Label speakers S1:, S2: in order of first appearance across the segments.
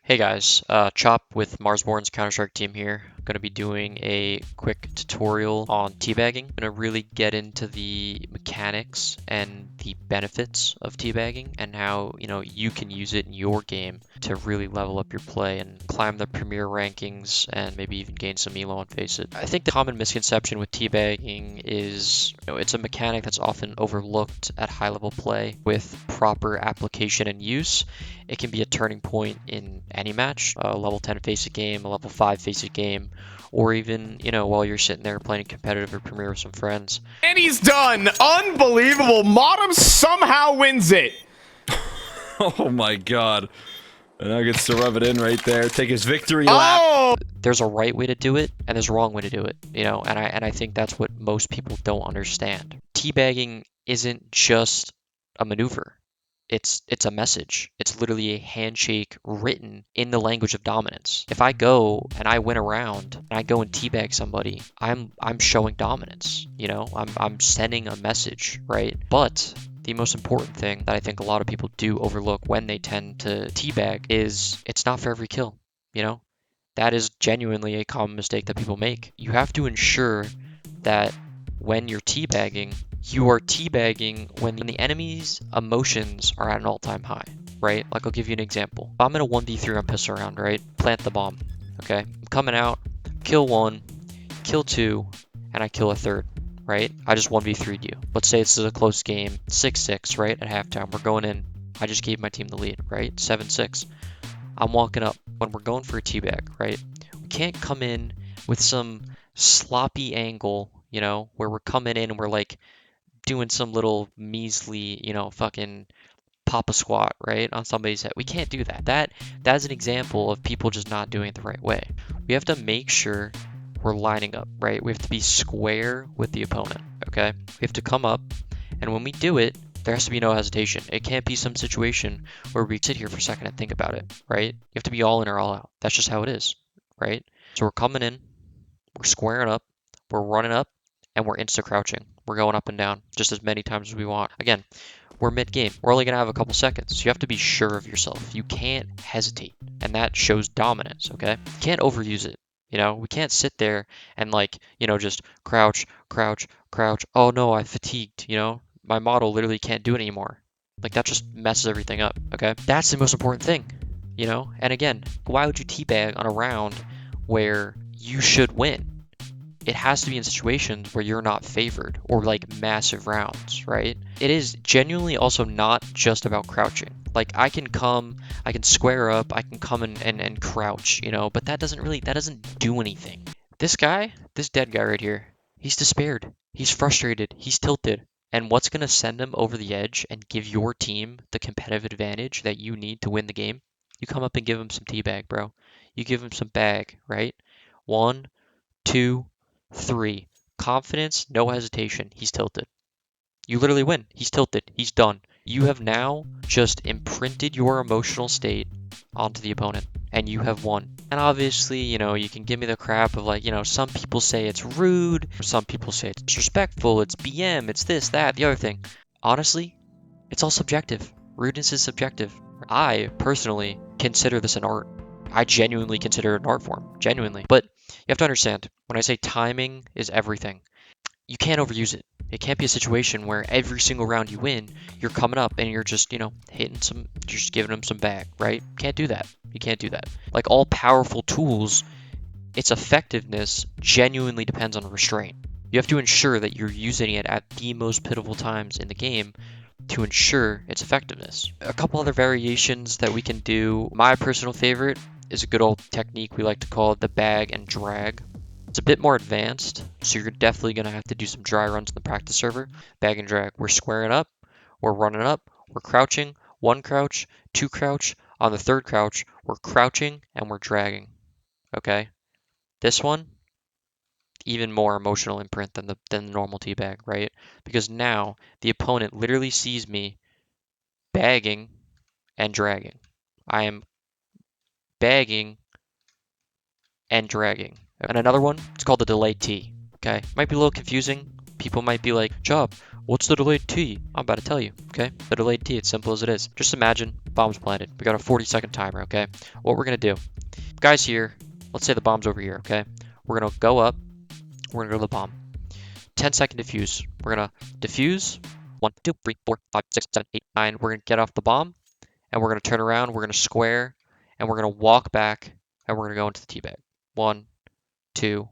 S1: Hey guys, Chop with Marsbornes Counter-Strike team here. I'm going to be doing a quick tutorial on teabagging. I'm going to really get into the mechanics and the benefits of teabagging and how, you can use it in your game to really level up your play and climb the premier rankings and maybe even gain some elo on Face It. I think the common misconception with teabagging is, it's a mechanic that's often overlooked at high-level play. With proper application and use, it can be a turning point in any match, a level 10 face it game, a level 5 face it game, or even, while you're sitting there playing competitive or Premier with some friends.
S2: And he's done! Unbelievable! Modem somehow wins it!
S3: Oh my god. And now gets to rub it in right there, take his victory lap.
S2: Oh!
S1: There's a right way to do it, and there's a wrong way to do it, and I think that's what most people don't understand. Teabagging isn't just a maneuver. It's a message. It's literally a handshake written in the language of dominance. If I go and I win a round and I go and teabag somebody, I'm showing dominance. I'm sending a message, right? But the most important thing that I think a lot of people do overlook when they tend to teabag is it's not for every kill. That is genuinely a common mistake that people make. You have to ensure that when you're teabagging, you are teabagging when the enemy's emotions are at an all-time high, right? Like, I'll give you an example. If I'm in a 1v3 on pistol round, right? Plant the bomb, okay? I'm coming out, kill one, kill two, and I kill a third, right? I just 1v3'd you. Let's say this is a close game, 6-6, right? At halftime, we're going in. I just gave my team the lead, right? 7-6. I'm walking up. When we're going for a teabag, right? We can't come in with some sloppy angle, where we're coming in and we're like doing some little measly, fucking papa squat, right, on somebody's head. We can't do that. That's an example of people just not doing it the right way. We have to make sure we're lining up, right? We have to be square with the opponent, okay? We have to come up, and when we do it, there has to be no hesitation. It can't be some situation where we sit here for a second and think about it, right? You have to be all in or all out. That's just how it is, right? So we're coming in, we're squaring up, we're running up, and we're insta crouching. We're going up and down just as many times as we want. Again, we're mid-game. We're only going to have a couple seconds. So you have to be sure of yourself. You can't hesitate. And that shows dominance, okay? You can't overuse it. We can't sit there and just crouch, crouch, crouch. Oh no, I fatigued, My model literally can't do it anymore. Like, that just messes everything up, okay? That's the most important thing, And again, why would you teabag on a round where you should win? It has to be in situations where you're not favored or like massive rounds, right? It is genuinely also not just about crouching. Like, I can square up, I can come and crouch, but that doesn't do anything. This dead guy right here, he's despaired, he's frustrated, he's tilted. And what's going to send him over the edge and give your team the competitive advantage that you need to win the game? You come up and give him some teabag, bro. You give him some bag, right? 1, 2, 3. Confidence, no hesitation. He's tilted. You literally win. He's tilted. He's done. You have now just imprinted your emotional state onto the opponent, and you have won. And obviously, you can give me the crap of some people say it's rude, some people say it's disrespectful, it's BM, it's this, that, the other thing. Honestly, it's all subjective. Rudeness is subjective. I personally consider this an art. I genuinely consider it an art form, genuinely. But you have to understand, when I say timing is everything, you can't overuse it. It can't be a situation where every single round you win, you're coming up and you're just, you're just giving them some bag, right? Can't do that. You can't do that. Like all powerful tools, its effectiveness genuinely depends on restraint. You have to ensure that you're using it at the most pivotal times in the game to ensure its effectiveness. A couple other variations that we can do. My personal favorite is a good old technique we like to call the bag and drag. It's a bit more advanced, so you're definitely going to have to do some dry runs in the practice server. Bag and drag. We're squaring up, we're running up, we're crouching, 1 crouch, 2 crouch. On the 3rd crouch, we're crouching and we're dragging. Okay? This one, even more emotional imprint than the normal teabag, right? Because now the opponent literally sees me bagging and dragging. I am bagging and dragging. And another one, it's called the delayed T. Okay, might be a little confusing. People might be like, Job, What's the delayed T? I'm about to tell you, okay? The delayed T, it's simple as it is. Just imagine bomb's planted. We got a 40-second timer, okay? What we're gonna do, guys here, let's say the bomb's over here, okay? We're gonna go up, we're gonna go to the bomb. 10-second diffuse. We're gonna diffuse. 1, 2, 3, 4, 5, 6, 7, 8, 9. We're gonna get off the bomb, and we're gonna turn around, we're gonna square, and we're gonna walk back, and we're gonna go into the teabag. 1, 2,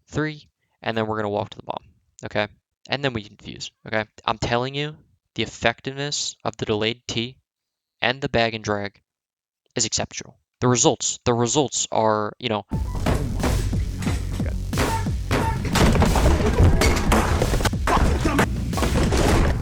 S1: 3, and then we're gonna walk to the bomb, okay? And then we can fuse, okay? I'm telling you, the effectiveness of the delayed T and the bag and drag is exceptional. The results are, you know,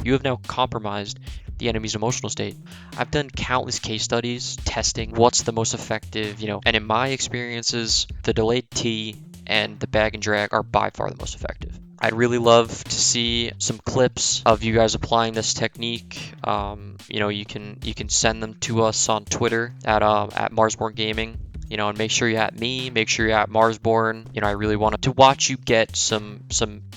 S1: you have now compromised the enemy's emotional state. I've done countless case studies testing what's the most effective, you know, and in my experiences, the delayed T and the bag and drag are by far the most effective. I'd really love to see some clips of you guys applying this technique. You know, you can send them to us on Twitter at Marsborne Gaming. You know, and make sure you at me, make sure you at Marsborne. You know, I really wanted to watch you get some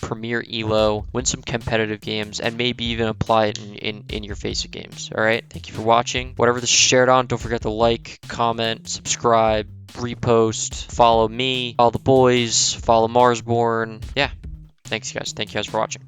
S1: premier elo, win some competitive games, and maybe even apply it in your FACEIT games. All right, thank you for watching. Whatever this is shared on, don't forget to like, comment, subscribe, repost, follow me, follow the boys, follow Marsborne. Yeah, thanks guys. Thank you guys for watching.